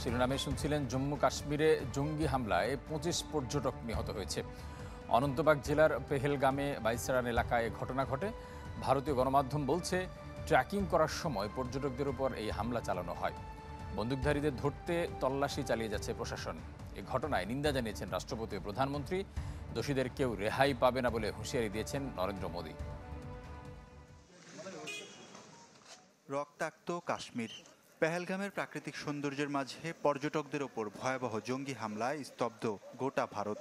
শিরোনামে শুনছিলেন জম্মু কাশ্মীরে জঙ্গি হামলায় ২৫ পর্যটক নিহত হয়েছে। অনন্তবাগ জেলার পেহেলগামে বাইসারান এলাকায় ঘটনা ঘটে। ভারতীয় গণমাধ্যম বলছে, ট্র্যাকিং করার সময় পর্যটকদের উপর এই হামলা চালানো হয়। বন্দুকধারীদের ধরতে তল্লাশি চালিয়ে যাচ্ছে প্রশাসন। এই ঘটনায় নিন্দা জানিয়েছেন রাষ্ট্রপতি ও প্রধানমন্ত্রী। দোষীদের কেউ রেহাই পাবে না বলে হুঁশিয়ারি দিয়েছেন নরেন্দ্র মোদী। রক্তাক্ত কাশ্মীর। পেহেলগামের প্রাকৃতিক সৌন্দর্যের মাঝে পর্যটকদের ওপর ভয়াবহ জঙ্গি হামলায় স্তব্ধ গোটা ভারত।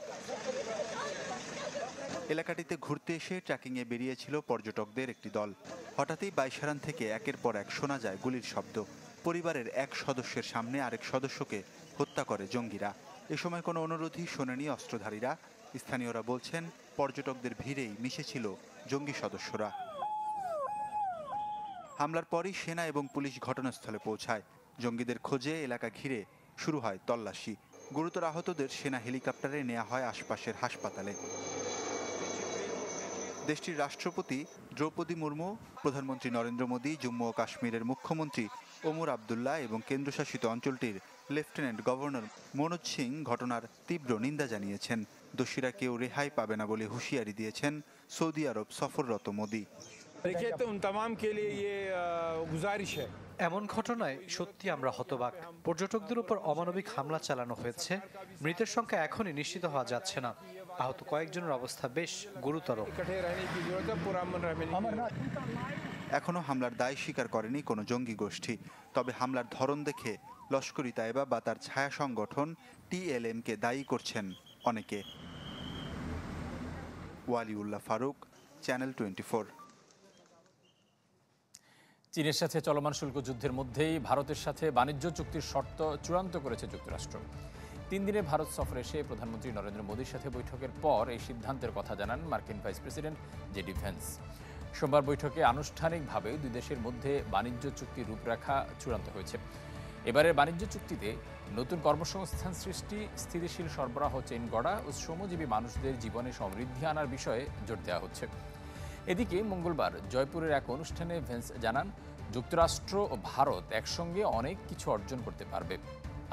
এলাকাটিতে ঘুরতে এসে ট্রেকিংয়ে বেরিয়েছিল পর্যটকদের একটি দল। হঠাৎই বাইসারান থেকে একের পর এক শোনা যায় গুলির শব্দ। পরিবারের এক সদস্যের সামনে আরেক সদস্যকে হত্যা করে জঙ্গিরা। এ সময় কোনো অনুরোধই শোনেনি অস্ত্রধারীরা। স্থানীয়রা বলছেন, পর্যটকদের ভিড়েই মিশেছিল জঙ্গি সদস্যরা। হামলার পরই সেনা এবং পুলিশ ঘটনাস্থলে পৌঁছায়। জঙ্গিদের খোঁজে এলাকা ঘিরে শুরু হয় তল্লাশি। গুরুতর আহতদের সেনা হেলিকপ্টারে নেওয়া হয় আশপাশের হাসপাতালে। দেশটির রাষ্ট্রপতি দ্রৌপদী মুর্মু, প্রধানমন্ত্রী নরেন্দ্র মোদী, জম্মু ও কাশ্মীরের মুখ্যমন্ত্রী ওমর আবদুল্লাহ এবং কেন্দ্রশাসিত অঞ্চলটির লেফটেন্যান্ট গভর্নর মনোজ সিং ঘটনার তীব্র নিন্দা জানিয়েছেন। দোষীরা কেউ রেহাই পাবে না বলে হুঁশিয়ারি দিয়েছেন সৌদি আরব সফররত মোদী। এমন ঘটনায় সত্যি আমরা হতবাক। পর্যটকদের উপর অমানবিক হামলা চালানো হয়েছে। মৃতের সংখ্যা এখনই নিশ্চিত হওয়া যাচ্ছে না। আহত কয়েকজনের অবস্থা বেশ গুরুতর। এখনো হামলার দায় স্বীকার করেনি কোনো জঙ্গি গোষ্ঠী। তবে হামলার ধরন দেখে লস্করি তাইবা বা তার ছায়া সংগঠন TLM-কে দায়ী করছেন অনেকে। ওয়ালিউল্লাহ ফারুক, চ্যানেল 24। চীনের সাথে চলমান শুল্ক যুদ্ধের মধ্যেই ভারতের সাথে বাণিজ্য চুক্তির শর্ত চূড়ান্ত করেছে যুক্তরাষ্ট্র। 3 দিনের ভারত সফরে এসে প্রধানমন্ত্রী নরেন্দ্র মোদীর সাথে বৈঠকের পর এই সিদ্ধান্তের কথা জানান মার্কিন ভাইস প্রেসিডেন্ট JD ভ্যান্স। সোমবার বৈঠকে আনুষ্ঠানিকভাবে দুই দেশের মধ্যে বাণিজ্য চুক্তির রূপরেখা চূড়ান্ত হয়েছে। এবারের বাণিজ্য চুক্তিতে নতুন কর্মসংস্থান সৃষ্টি, স্থিতিশীল সরবরাহ চেইন গড়া ও শ্রমজীবী মানুষদের জীবনে সমৃদ্ধি আনার বিষয়ে জোর দেওয়া হচ্ছে। এদিকে মঙ্গলবার জয়পুরের এক অনুষ্ঠানে ভ্যান্স জানান, যুক্তরাষ্ট্র ও ভারত একসঙ্গে অনেক কিছু অর্জন করতে পারবে।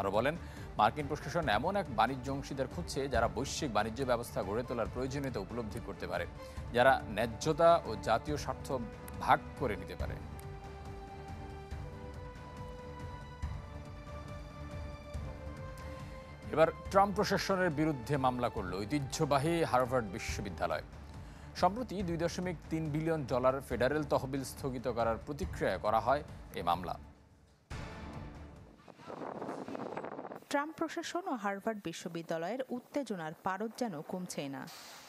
আরও বলেন, মার্কিন প্রশাসন এমন এক বাণিজ্য অংশীদার খুঁজছে যারা বৈশ্বিক বাণিজ্য ব্যবস্থা গড়ে তোলার প্রয়োজনীয়তা উপলব্ধি করতে পারে, যারা ন্যায্যতা ও জাতীয় স্বার্থ ভাগ করে নিতে পারে। এবার ট্রাম্প প্রশাসনের বিরুদ্ধে মামলা করল ঐতিহ্যবাহী হার্ভার্ড বিশ্ববিদ্যালয়। সম্প্রতি $2.3 বিলিয়ন ফেডারেল তহবিল স্থগিত করার প্রতিক্রিয়ায় করা হয় এই মামলা। ট্রাম্প প্রশাসন ও হার্ভার্ড বিশ্ববিদ্যালয়ের উত্তেজনার পারদ যেন কমছেই না।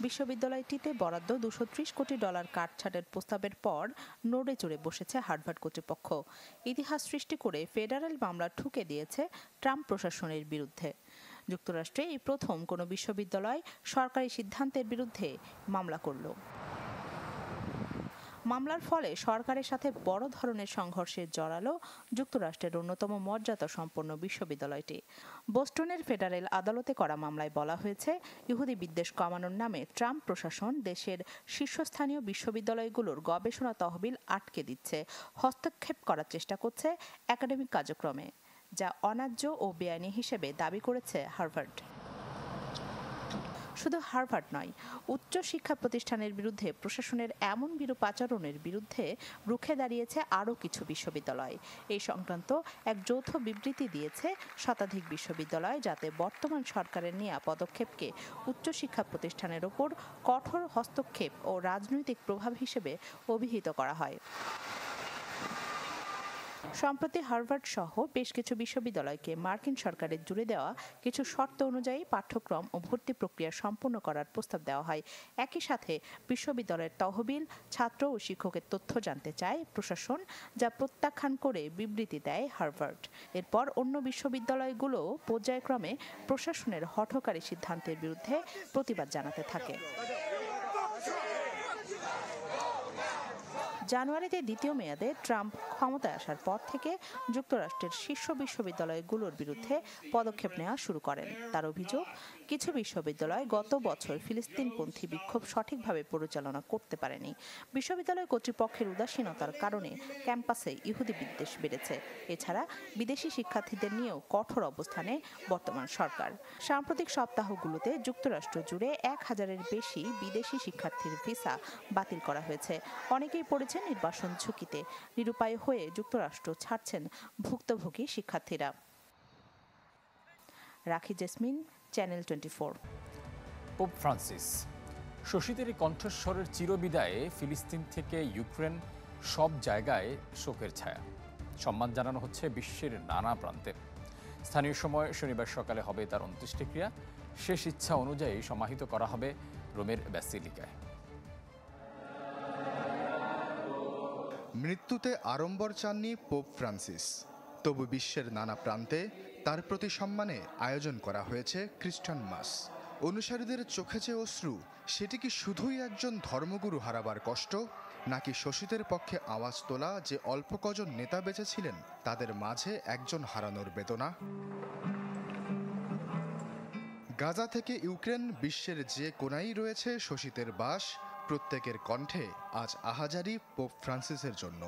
বিশ্ববিদ্যালয়টিতে বরাদ্দ $230 কোটি কাটছাঁটের প্রস্তাবের পর নড়ে চড়ে বসেছে হার্ভার্ড কর্তৃপক্ষ। ইতিহাস সৃষ্টি করে ফেডারেল মামলা ঠুকে দিয়েছে ট্রাম্প প্রশাসনের বিরুদ্ধে। যুক্তরাষ্ট্রে এই প্রথম কোনো বিশ্ববিদ্যালয় সরকারি সিদ্ধান্তের বিরুদ্ধে মামলা করল। মামলার ফলে সরকারের সাথে বড় ধরনের সংঘর্ষে জড়ালো যুক্তরাষ্ট্রের অন্যতম মর্যাদা সম্পন্ন বিশ্ববিদ্যালয়টি। বোস্টনের ফেডারেল আদালতে করা মামলায় বলা হয়েছে, ইহুদি বিদ্বেষ কমানোর নামে ট্রাম্প প্রশাসন দেশের শীর্ষস্থানীয় বিশ্ববিদ্যালয়গুলোর গবেষণা তহবিল আটকে দিচ্ছে, হস্তক্ষেপ করার চেষ্টা করছে একাডেমিক কার্যক্রমে, যা অন্যায্য ও বেআইনি হিসেবে দাবি করেছে হার্ভার্ড। শুধু হার্ভার্ড নয়, উচ্চ শিক্ষা প্রতিষ্ঠানের বিরুদ্ধে প্রশাসনের এমন বিরূপ আচরণের বিরুদ্ধে রুখে দাঁড়িয়েছে আরও কিছু বিশ্ববিদ্যালয়। এই সংক্রান্ত এক যৌথ বিবৃতি দিয়েছে শতাধিক বিশ্ববিদ্যালয়, যাতে বর্তমান সরকারের নেওয়া পদক্ষেপকে উচ্চশিক্ষা প্রতিষ্ঠানের ওপর কঠোর হস্তক্ষেপ ও রাজনৈতিক প্রভাব হিসেবে অভিহিত করা হয়। সম্প্রতি হার্ভার্ড সহ বেশ কিছু বিশ্ববিদ্যালয়কে মার্কিন সরকারের জুড়ে দেওয়া কিছু শর্ত অনুযায়ী পাঠ্যক্রম ও ভর্তি প্রক্রিয়া সম্পূর্ণ করার প্রস্তাব দেওয়া হয়। একই সাথে বিশ্ববিদ্যালয়ের তহবিল, ছাত্র ও শিক্ষকের তথ্য জানতে চায় প্রশাসন, যা প্রত্যাখ্যান করে বিবৃতি দেয় হার্ভার্ড। এরপর অন্য বিশ্ববিদ্যালয়গুলো পর্যায়ক্রমে প্রশাসনের হঠকারী সিদ্ধান্তের বিরুদ্ধে প্রতিবাদ জানাতে থাকে। জানুয়ারিতে দ্বিতীয় মেয়াদে ট্রাম্প ক্ষমতায় আসার পর থেকে যুক্তরাষ্ট্রের শীর্ষ বিশ্ববিদ্যালয়গুলোর বিরুদ্ধে পদক্ষেপ নেওয়া শুরু করেন। তার অভিযোগ, কিছু বিশ্ববিদ্যালয় গত বছর ফিলিস্তিনপন্থী বিক্ষোভ সঠিকভাবে পরিচালনা করতে পারেনি। বিশ্ববিদ্যালয় কর্তৃপক্ষের উদাসীনতার কারণে ক্যাম্পাসে ইহুদি বিদ্বেষ বেড়েছে। এছাড়া বিদেশি শিক্ষার্থীদের নিয়েও কঠোর অবস্থানে বর্তমান সরকার। সাম্প্রতিক সপ্তাহগুলোতে যুক্তরাষ্ট্র জুড়ে 1000-এর বেশি বিদেশি শিক্ষার্থীর ভিসা বাতিল করা হয়েছে। অনেকেই পড়েছেন নির্বাসন ঝুঁকিতে। নিরুপায় হয়ে যুক্তরাষ্ট্র ছাড়ছেন ভুক্তভোগী শিক্ষার্থীরা। রাখি জেসমিন, চ্যানেল 24। পোপ ফ্রান্সিস শোষিতের কণ্ঠস্বরের চিরবিদায়ে ফিলিস্তিন থেকে ইউক্রেন সব জায়গায় শোকের ছায়া। সম্মান জানানো হচ্ছে বিশ্বের নানা প্রান্তে। স্থানীয় সময় শনিবার সকালে হবে তার অন্ত্যেষ্টিক্রিয়া। শেষ ইচ্ছা অনুযায়ী সমাহিত করা হবে রোমের ব্যাসিলিকায়। মৃত্যুতে আড়ম্বর চাননি পোপ ফ্রান্সিস, তবু বিশ্বের নানা প্রান্তে তার প্রতি সম্মানে আয়োজন করা হয়েছে খ্রিস্টান মাস। অনুসারীদের চোখে যে অশ্রু, সেটি কি শুধুই একজন ধর্মগুরু হারাবার কষ্ট, নাকি শোষিতের পক্ষে আওয়াজ তোলা যে অল্প কজন নেতা বেঁচে ছিলেন তাদের মাঝে একজন হারানোর বেদনা? গাজা থেকে ইউক্রেন, বিশ্বের যে কোনায় রয়েছে শোষিতের বাস, প্রত্যেকের কণ্ঠে আজ আহাজারি পোপ ফ্রান্সিসের জন্য।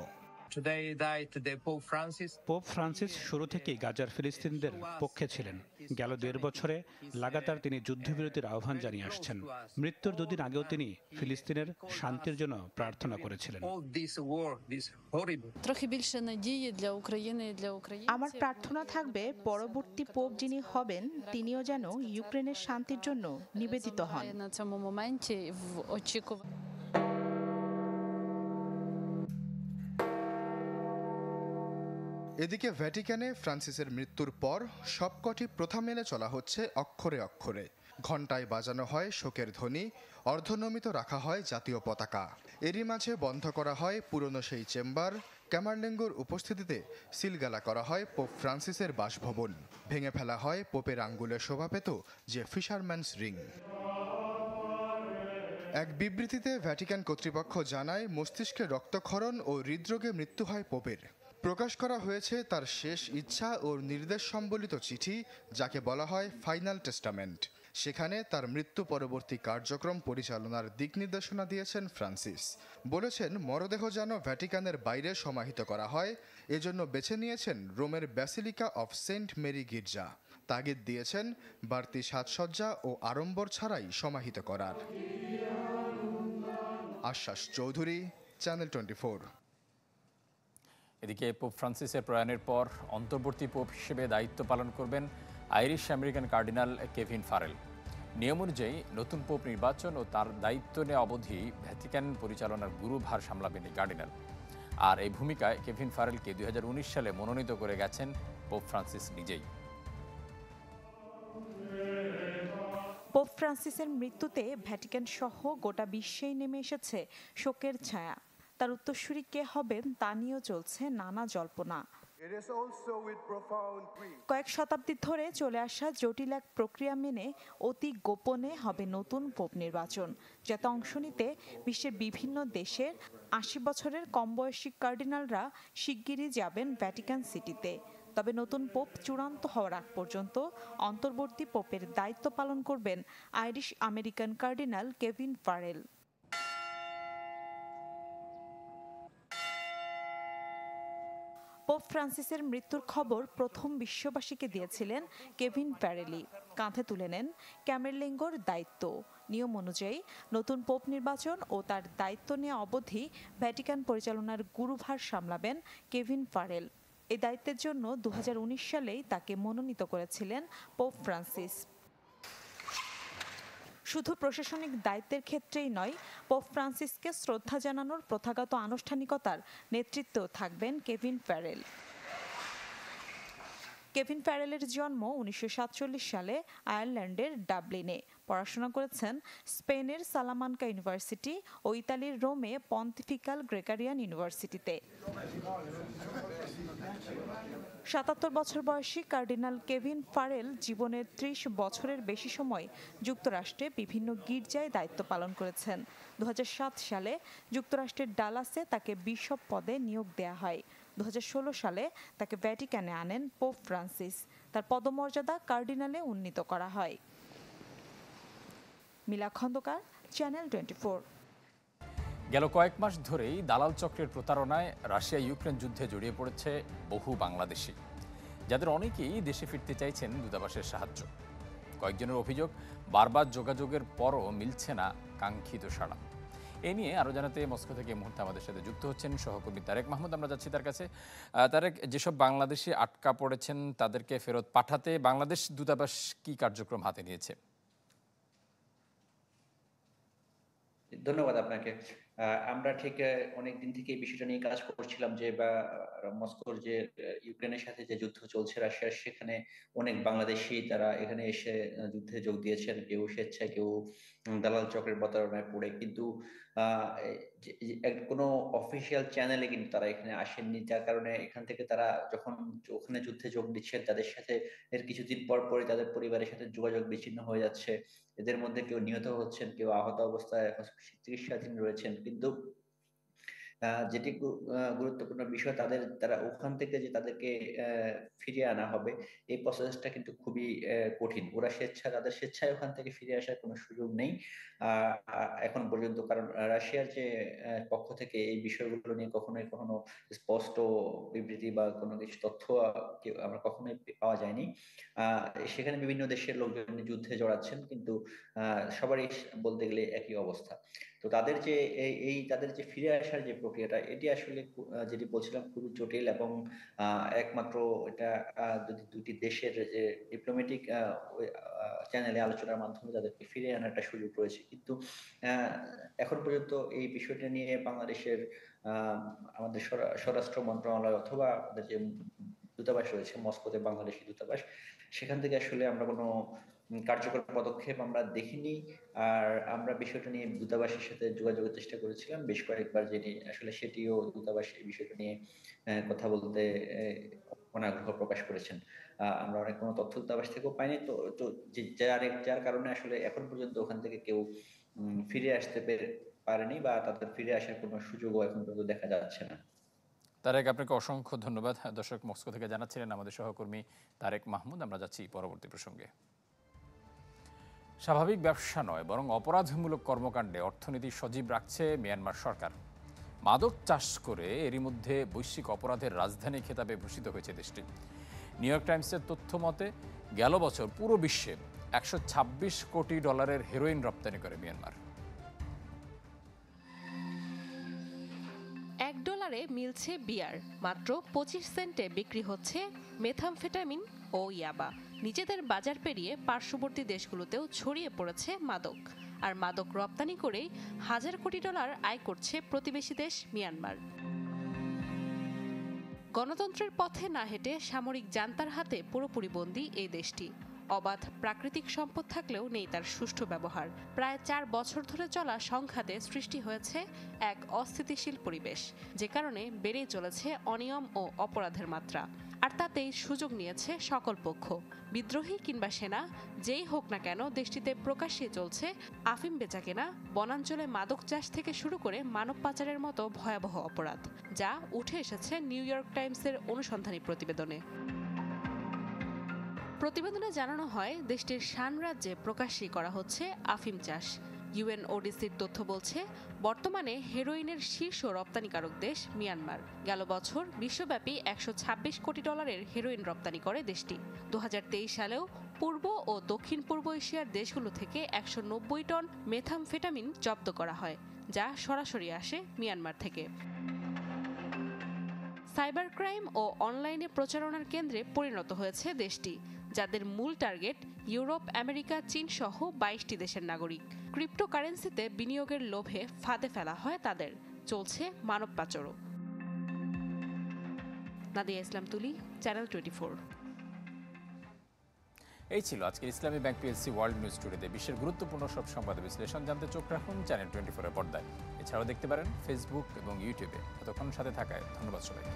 পোপ ফ্রান্সিস শুরু থেকেই গাজার ফিলিস্তিনিদের পক্ষে ছিলেন। গেল 1.5 বছরে লাগাতার তিনি যুদ্ধবিরতির আহ্বান জানিয়ে আসছেন। মৃত্যুর 2 দিন আগেও তিনি ফিলিস্তিনের শান্তির জন্য প্রার্থনা করেছিলেন। আমার প্রার্থনা থাকবে পরবর্তী পোপ যিনি হবেন তিনিও যেন ইউক্রেনের শান্তির জন্য নিবেদিত হন। এদিকে ভ্যাটিকানে ফ্রান্সিসের মৃত্যুর পর সবকটি প্রথা মেনে চলা হচ্ছে অক্ষরে অক্ষরে। ঘণ্টায় বাজানো হয় শোকের ধ্বনি, অর্ধনমিত রাখা হয় জাতীয় পতাকা। এরই মাঝে বন্ধ করা হয় পুরনো সেই চেম্বার। ক্যামারলেঙ্গোর উপস্থিতিতে সিলগালা করা হয় পোপ ফ্রান্সিসের বাসভবন। ভেঙে ফেলা হয় পোপের আঙ্গুলে শোভা পেত যে ফিশারম্যানস রিং। এক বিবৃতিতে ভ্যাটিকান কর্তৃপক্ষ জানায়, মস্তিষ্কে রক্তক্ষরণ ও হৃদরোগে মৃত্যু হয় পোপের। প্রকাশ করা হয়েছে তার শেষ ইচ্ছা ও নির্দেশ সম্বলিত চিঠি, যাকে বলা হয় ফাইনাল টেস্টামেন্ট। সেখানে তার মৃত্যু পরবর্তী কার্যক্রম পরিচালনার দিক নির্দেশনা দিয়েছেন ফ্রান্সিস। বলেছেন, মরদেহ যেন ভ্যাটিকানের বাইরে সমাহিত করা হয়, এজন্য বেছে নিয়েছেন রোমের ব্যাসিলিকা অফ সেন্ট মেরি গির্জা। তাগিদ দিয়েছেন বাড়তি সাজসজ্জা ও আড়ম্বর ছাড়াই সমাহিত করার। আশ্বাস চৌধুরী, চ্যানেল 24। এদিকে পোপ ফ্রান্সিসের প্রয়াণের পর অন্তর্বর্তী পোপ হিসেবে দায়িত্ব পালন করবেন Irish American cardinal Kevin Pharrell. নিয়ম অনুযায়ী নতুন পোপ নির্বাচন ও তার দায়িত্ব নেওয়া অবধি ভ্যাটিকান পরিচালনার গুরুভার সামলাবেন এই কার্ডিনাল। আর এই ভূমিকায় কেভিন ফারেলকে 2019 সালে মনোনীত করে গেছেন পোপ ফ্রান্সিস নিজেই। পোপ ফ্রান্সিসের মৃত্যুতে ভ্যাটিকান সহ গোটা বিশ্বেই নেমে এসেছে শোকের ছায়া। তার উত্তরসূরি কে হবেন তা নিয়েও চলছে নানা জল্পনা। কয়েক শতাব্দী ধরে চলে আসা জটিল এক প্রক্রিয়া মেনে অতি গোপনে হবে নতুন পোপ নির্বাচন, যাতে অংশ নিতে বিশ্বের বিভিন্ন দেশের 80 বছরের কম বয়সী কার্ডিনালরা শিগগিরই যাবেন ভ্যাটিকান সিটিতে। তবে নতুন পোপ চূড়ান্ত হওয়ার আগ পর্যন্ত অন্তর্বর্তী পোপের দায়িত্ব পালন করবেন Irish American cardinal Kevin Farrell. Pope ফ্রান্সিসের মৃত্যুর খবর প্রথম বিশ্ববাসীকে দিয়েছিলেন কেভিন ফারেলি। কাঁধে তুলে নেন ক্যামারলেঙ্গোর দায়িত্ব। নিয়ম অনুযায়ী নতুন পোপ নির্বাচন ও তার দায়িত্ব নেওয়া অবধি ভ্যাটিকান পরিচালনার গুরুভার সামলাবেন কেভিন ফারেল। এই দায়িত্বের জন্য 2019 সালেই তাকে মনোনীত করেছিলেন পোপ ফ্রান্সিস। শুধু প্রশাসনিক দায়িত্বের ক্ষেত্রেই নয়, পোপ ফ্রান্সিসকে শ্রদ্ধা জানানোর প্রথাগত আনুষ্ঠানিকতার নেতৃত্বেও থাকবেন কেভিন ফারেল। কেভিন ফারেলের জন্ম 1947 সালে আয়ারল্যান্ডের ডাবলিনে। পড়াশোনা করেছেন স্পেনের সালামানকা ইউনিভার্সিটি ও ইতালির রোমে পন্টিফিকাল গ্রেগরিয়ান ইউনিভার্সিটিতে। 77 বছর বয়সী কার্ডিনাল কেভিন ফারেল জীবনের 30 বছরের বেশি সময় যুক্তরাষ্ট্রে বিভিন্ন গির্জায় দায়িত্ব পালন করেছেন। 2007 সালে যুক্তরাষ্ট্রের ডালাসে তাকে বিশপ পদে নিয়োগ দেওয়া হয়। 2016 সালে তাকে ভ্যাটিকানে আনেন পোপ ফ্রান্সিস। তার পদমর্যাদা কার্ডিনালে উন্নীত করা হয়। মিলা খন্দকার, চ্যানেল 24। গেল কয়েক মাস ধরেই দালাল চক্রের প্রতারণায় রাশিয়া ইউক্রেন যুদ্ধে জড়িয়ে পড়েছে বহু বাংলাদেশি, যাদের অনেকেই দেশে ফিরতে চাইছেন দূতাবাসের সাহায্য। কয়েকজনের অভিযোগ, বারবার যোগাযোগের পরও মিলছে না কাঙ্ক্ষিত সাড়া। এ নিয়ে আরও জানাতে মস্কো থেকে এই মুহূর্তে আমাদের সাথে যুক্ত হচ্ছেন সহকর্মী তারেক মাহমুদ। আমরা যাচ্ছি তার কাছে। তারেক, যেসব বাংলাদেশি আটকা পড়েছেন তাদেরকে ফেরত পাঠাতে বাংলাদেশ দূতাবাস কি কার্যক্রম হাতে নিয়েছে? ধন্যবাদ আপনাকে। আমরা ঠিক অনেক দিন থেকে এই বিষয়টা নিয়ে কাজ করছিলাম যে মস্কোর যে ইউক্রেনের সাথে যে যুদ্ধ চলছে রাশিয়ার, সেখানে অনেক বাংলাদেশি তারা এখানে এসে যুদ্ধে যোগ দিয়েছেন, কেউ স্বেচ্ছায়, কেউ দালাল চক্রের প্রতারণায় পড়ে। কিন্তু কোনো অফিসিয়াল চ্যানেলে কিন্তু তারা এখানে আসেননি, যার কারণে এখান থেকে তারা যখন ওখানে যুদ্ধে যোগ দিচ্ছেন তাদের সাথে এর কিছুদিন পর পরই তাদের পরিবারের সাথে যোগাযোগ বিচ্ছিন্ন হয়ে যাচ্ছে। এদের মধ্যে কেউ নিহত হচ্ছেন, কেউ আহত অবস্থায় চিকিৎসাধীন রয়েছেন। কিন্তু যেটি গুরুত্বপূর্ণ বিষয়, তারা ওখান থেকে যে তাদেরকে ফিরিয়ে আনা হবে, এই প্রসেসটা কিন্তু খুবই কঠিন। ওরা তাদের স্বেচ্ছায় ওখান থেকে ফিরে আসার কোনো সুযোগ নেই এখন পর্যন্ত। কারণ রাশিয়ার যে পক্ষ থেকে এই বিষয়গুলো নিয়ে কখনো স্পষ্ট বিবৃতি বা কোনো কিছু তথ্য আমরা কখনোই পাওয়া যায়নি। সেখানে বিভিন্ন দেশের লোকজন যুদ্ধে জড়াচ্ছেন, কিন্তু সবারই বলতে গেলে একই অবস্থা। তো তাদের যে ফিরে আসার যে প্রক্রিয়াটা, এটি আসলে যেটি বলছিলাম খুবই জটিল, এবং একমাত্র এটা যদি দুটি দেশের যে ডিপ্লোম্যাটিক চ্যানেলে আলোচনার মাধ্যমে তাদেরকে ফিরে আনার একটা সুযোগ রয়েছে। কিন্তু এখন পর্যন্ত এই বিষয়টা নিয়ে বাংলাদেশের আমাদের স্বরাষ্ট্র মন্ত্রণালয় অথবা আমাদের যে দূতাবাস রয়েছে মস্কোতে, বাংলাদেশি দূতাবাস, সেখান থেকে আসলে আমরা কোনো কার্যকর পদক্ষেপ আমরা দেখিনি। আর আমরা বিষয়টা নিয়ে দূতাবাসের সাথে যোগাযোগের চেষ্টা করেছিলাম বেশ কয়েকবার, সেটিও দূতাবাস এই বিষয়টা নিয়ে কথা বলতে অনাগ্রহ প্রকাশ করেছেন। আমরা অনেক কোনো তথ্য দূতাবাস থেকেও পাইনি। তো যার কারণে আসলে এখন পর্যন্ত ওখান থেকে কেউ ফিরে আসতে পারেনি, বা তাদের ফিরে আসার কোনো সুযোগও এখন পর্যন্ত দেখা যাচ্ছে না। তারেক, আপনাকে অসংখ্য ধন্যবাদ। দর্শক, মস্কো থেকে জানাচ্ছিলেন আমাদের সহকর্মী তারেক মাহমুদ। আমরা যাচ্ছি পরবর্তী প্রসঙ্গে। স্বাভাবিক ব্যবসা নয়, বরং অপরাধমূলক কর্মকাণ্ডে অর্থনীতি সজীব রাখছে মিয়ানমার সরকার। মাদক চাষ করে এরই মধ্যে বৈশ্বিক অপরাধের রাজধানী খেতাবে ভূষিত হয়েছে দেশটি। নিউ ইয়র্ক টাইমসের তথ্য মতে গেল বছর পুরো বিশ্বে $126 কোটি হেরোইন রপ্তানি করে মিয়ানমার। $1 মিলছে বিয়ার, মাত্র 25 সেন্টে বিক্রি হচ্ছে মেথামফেটামিন ও ইয়াবা। নিজেদের বাজার পেরিয়ে পার্শ্ববর্তী দেশগুলোতেও ছড়িয়ে পড়েছে মাদক। আর মাদক রপ্তানি করেই $1,000 কোটি আয় করছে প্রতিবেশী দেশ মিয়ানমার। গণতন্ত্রের পথে না হেঁটে সামরিক জান্তার হাতে পুরোপুরি বন্দী এই দেশটি। অবাধ প্রাকৃতিক সম্পদ থাকলেও নেই তার সুষ্ঠু ব্যবহার। প্রায় 4 বছর ধরে চলা সংঘাতে সৃষ্টি হয়েছে এক অস্থিতিশীল পরিবেশ, যে কারণে বেড়েই চলেছে অনিয়ম ও অপরাধের মাত্রা। আর তাতেই সুযোগ নিয়েছে সকল পক্ষ, বিদ্রোহী কিংবা সেনা, যেই হোক না কেন দেশটিতে প্রকাশ্যে চলছে আফিম বেচাকেনা, বনাঞ্চলে মাদক চাষ থেকে শুরু করে মানব পাচারের মতো ভয়াবহ অপরাধ, যা উঠে এসেছে নিউ ইয়র্ক টাইমসের অনুসন্ধানী প্রতিবেদনে। প্রতিবেদনে জানানো হয়, দেশটির শান রাজ্যে প্রকাশ্যই করা হচ্ছে আফিম চাষ। ইউএনওডিসির তথ্য বলছে, বর্তমানে হেরোইনের শীর্ষ রপ্তানিকারক দেশ মিয়ানমার। গেল বছর বিশ্বব্যাপী $126 কোটি হেরোইন রপ্তানি করে দেশটি। 2023 সালেও পূর্ব ও দক্ষিণ পূর্ব এশিয়ার দেশগুলো থেকে 190 টন মেথামফেটামিন জব্দ করা হয়, যা সরাসরি আসে মিয়ানমার থেকে। সাইবার ক্রাইম ও অনলাইনে প্রচারণার কেন্দ্রে পরিণত হয়েছে দেশটি, যাদের মূল টার্গেট ইউরোপ, আমেরিকা, চীন সহ 22টি দেশের নাগরিক। ক্রিপ্টোকারেন্সিতে বিনিয়োগের লোভে ফাঁদে ফেলা হয় তাদের। চলছে মানব পাচারও। নাদিয়া ইসলাম তুলি, চ্যানেল 24। এই ছিল আজকের ইসলামী ব্যাংক পিএলসি ওয়ার্ল্ড নিউজ টুডেতে। বিশ্বের গুরুত্বপূর্ণ সব সংবাদ বিশ্লেষণ জানতে চোখ রাখুন চ্যানেল 24-এর পর্দায়। এছাড়াও দেখতে পারেন ফেসবুক এবং ইউটিউবে। এতক্ষণ সাথে থাকায় ধন্যবাদ সবাইকে।